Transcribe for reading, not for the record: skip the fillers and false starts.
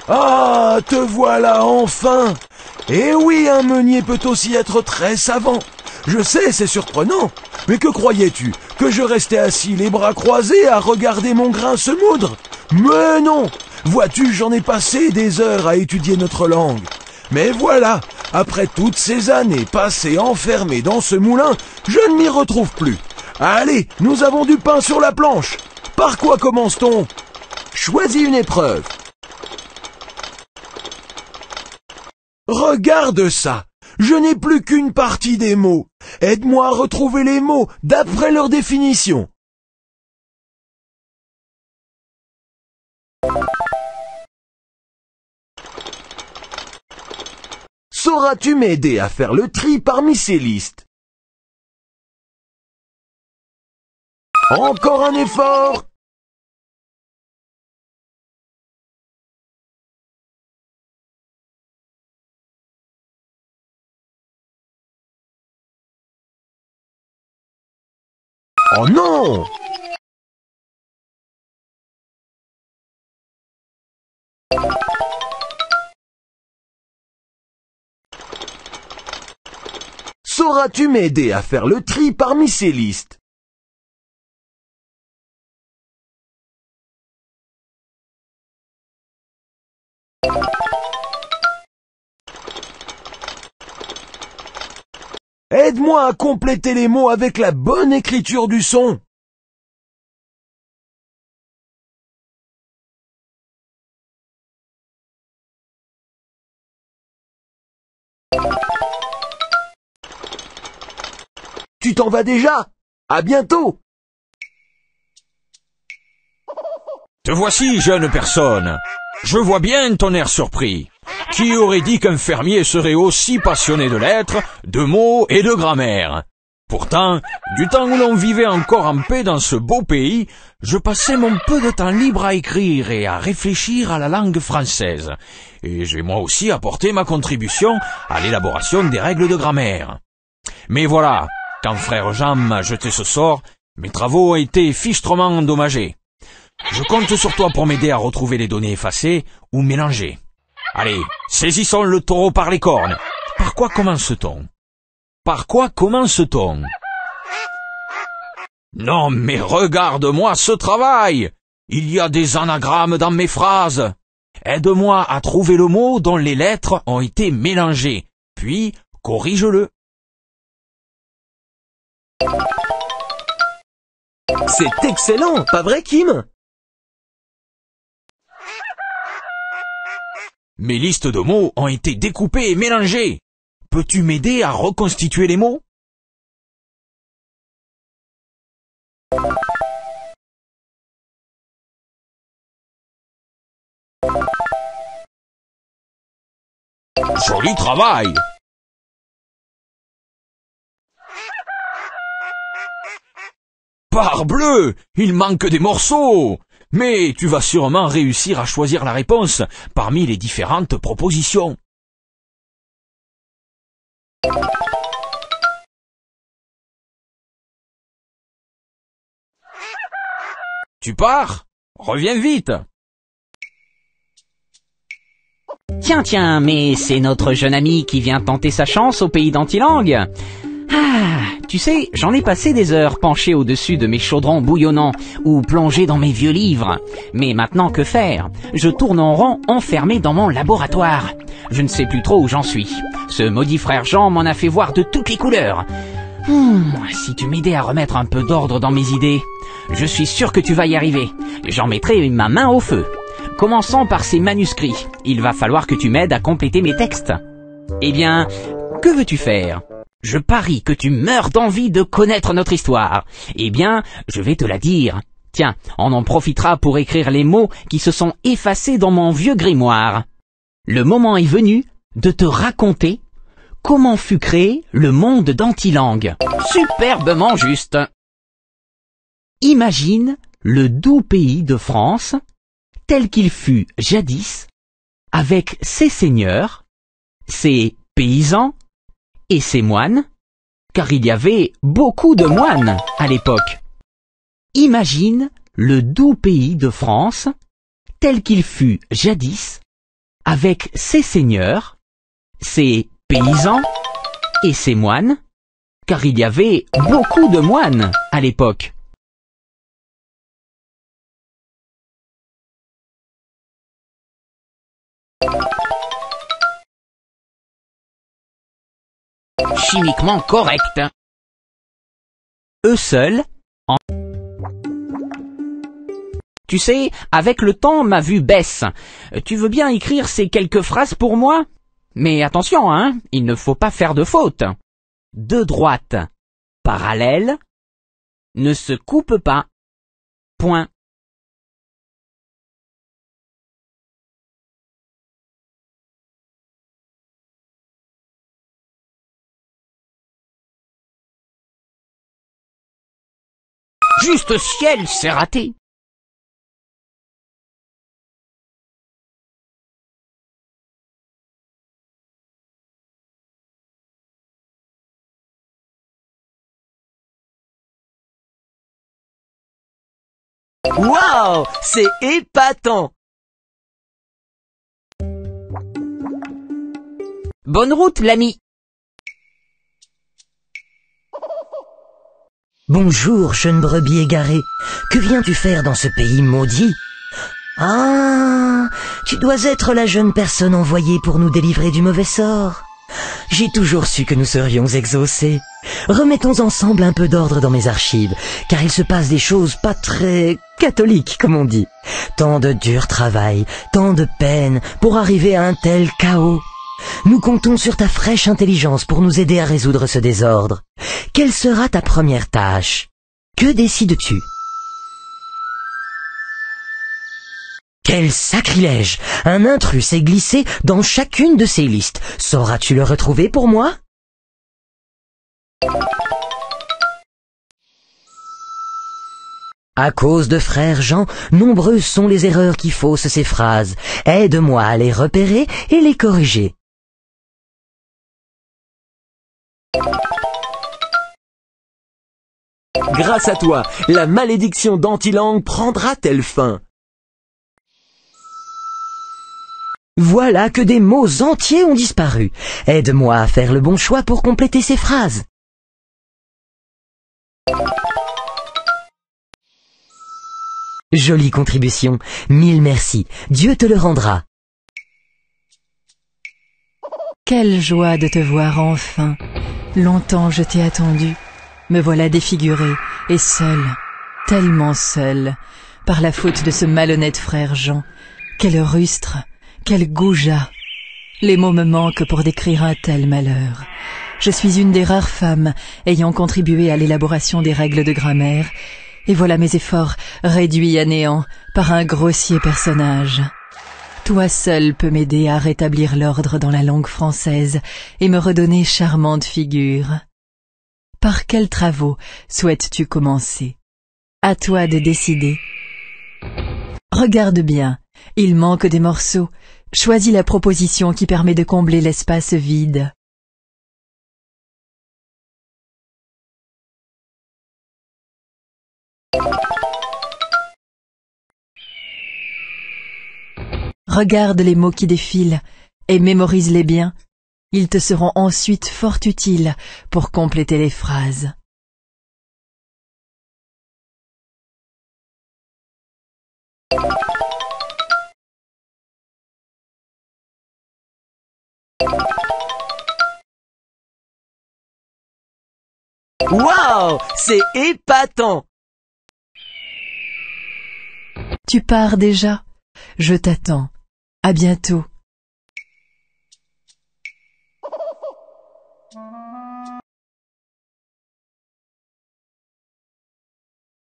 Ah, te voilà enfin! Eh oui, un meunier peut aussi être très savant. Je sais, c'est surprenant. Mais que croyais-tu? Que je restais assis les bras croisés à regarder mon grain se moudre? Mais non! Vois-tu, j'en ai passé des heures à étudier notre langue. Mais voilà, après toutes ces années passées enfermées dans ce moulin, je ne m'y retrouve plus. Allez, nous avons du pain sur la planche. Par quoi commence-t-on? Choisis une épreuve. Regarde ça! Je n'ai plus qu'une partie des mots. Aide-moi à retrouver les mots d'après leur définition. Sauras-tu m'aider à faire le tri parmi ces listes? Encore un effort! Oh non! Sauras-tu m'aider à faire le tri parmi ces listes? Aide-moi à compléter les mots avec la bonne écriture du son. Tu t'en vas déjà? À bientôt! Te voici, jeune personne. Je vois bien ton air surpris. Qui aurait dit qu'un fermier serait aussi passionné de lettres, de mots et de grammaire? Pourtant, du temps où l'on vivait encore en paix dans ce beau pays, je passais mon peu de temps libre à écrire et à réfléchir à la langue française. Et j'ai moi aussi apporté ma contribution à l'élaboration des règles de grammaire. Mais voilà, quand frère Jean m'a jeté ce sort, mes travaux ont été fichtrement endommagés. Je compte sur toi pour m'aider à retrouver les données effacées ou mélangées. Allez, saisissons le taureau par les cornes. Par quoi commence-t-on? Par quoi commence-t-on? Non, mais regarde-moi ce travail! Il y a des anagrammes dans mes phrases. Aide-moi à trouver le mot dont les lettres ont été mélangées, puis corrige-le. C'est excellent, pas vrai, Kim? Mes listes de mots ont été découpées et mélangées. Peux-tu m'aider à reconstituer les mots? Joli travail! Parbleu! Il manque des morceaux! Mais tu vas sûrement réussir à choisir la réponse parmi les différentes propositions. Tu pars? Reviens vite! Tiens, mais c'est notre jeune ami qui vient tenter sa chance au pays d'Antilangue. Ah, tu sais, j'en ai passé des heures penché au-dessus de mes chaudrons bouillonnants ou plongé dans mes vieux livres. Mais maintenant, que faire? Je tourne en rond, enfermé dans mon laboratoire. Je ne sais plus trop où j'en suis. Ce maudit frère Jean m'en a fait voir de toutes les couleurs. Si tu m'aidais à remettre un peu d'ordre dans mes idées, je suis sûr que tu vas y arriver. J'en mettrai ma main au feu. Commençons par ces manuscrits. Il va falloir que tu m'aides à compléter mes textes. Eh bien, que veux-tu faire? Je parie que tu meurs d'envie de connaître notre histoire. Eh bien, je vais te la dire. Tiens, on en profitera pour écrire les mots qui se sont effacés dans mon vieux grimoire. Le moment est venu de te raconter comment fut créé le monde d'Antilangue. Superbement juste. Imagine le doux pays de France tel qu'il fut jadis, avec ses seigneurs, ses paysans et ses moines, car il y avait beaucoup de moines à l'époque. Imagine le doux pays de France tel qu'il fut jadis, avec ses seigneurs, ses paysans et ses moines, car il y avait beaucoup de moines à l'époque. Chimiquement correct. Eux seuls, Tu sais, avec le temps, ma vue baisse. Tu veux bien écrire ces quelques phrases pour moi? Mais attention, hein, il ne faut pas faire de faute. Deux droites parallèles ne se coupent pas. Point. Juste ciel, c'est raté. Waouh, c'est épatant! Bonne route, l'ami. Bonjour, jeune brebis égarée. Que viens-tu faire dans ce pays maudit? Ah, tu dois être la jeune personne envoyée pour nous délivrer du mauvais sort. J'ai toujours su que nous serions exaucés. Remettons ensemble un peu d'ordre dans mes archives, car il se passe des choses pas très catholiques, comme on dit. Tant de dur travail, tant de peine pour arriver à un tel chaos. Nous comptons sur ta fraîche intelligence pour nous aider à résoudre ce désordre. Quelle sera ta première tâche? Que décides-tu? Quel sacrilège! Un intrus s'est glissé dans chacune de ces listes. Sauras-tu le retrouver pour moi? À cause de frère Jean, nombreuses sont les erreurs qui faussent ces phrases. Aide-moi à les repérer et les corriger. Grâce à toi, la malédiction d'Antilangue prendra-t-elle fin? Voilà que des mots entiers ont disparu. Aide-moi à faire le bon choix pour compléter ces phrases. Jolie contribution. Mille merci. Dieu te le rendra. Quelle joie de te voir enfin. Longtemps je t'ai attendu. Me voilà défiguré et seul, tellement seul, par la faute de ce malhonnête frère Jean. Quel rustre, quel goujat. Les mots me manquent pour décrire un tel malheur. Je suis une des rares femmes ayant contribué à l'élaboration des règles de grammaire, et voilà mes efforts réduits à néant par un grossier personnage. Toi seul peux m'aider à rétablir l'ordre dans la langue française et me redonner charmante figure. Par quels travaux souhaites-tu commencer? À toi de décider. Regarde bien, il manque des morceaux. Choisis la proposition qui permet de combler l'espace vide. Regarde les mots qui défilent et mémorise-les bien. Ils te seront ensuite fort utiles pour compléter les phrases. Waouh, c'est épatant! Tu pars déjà? Je t'attends. À bientôt.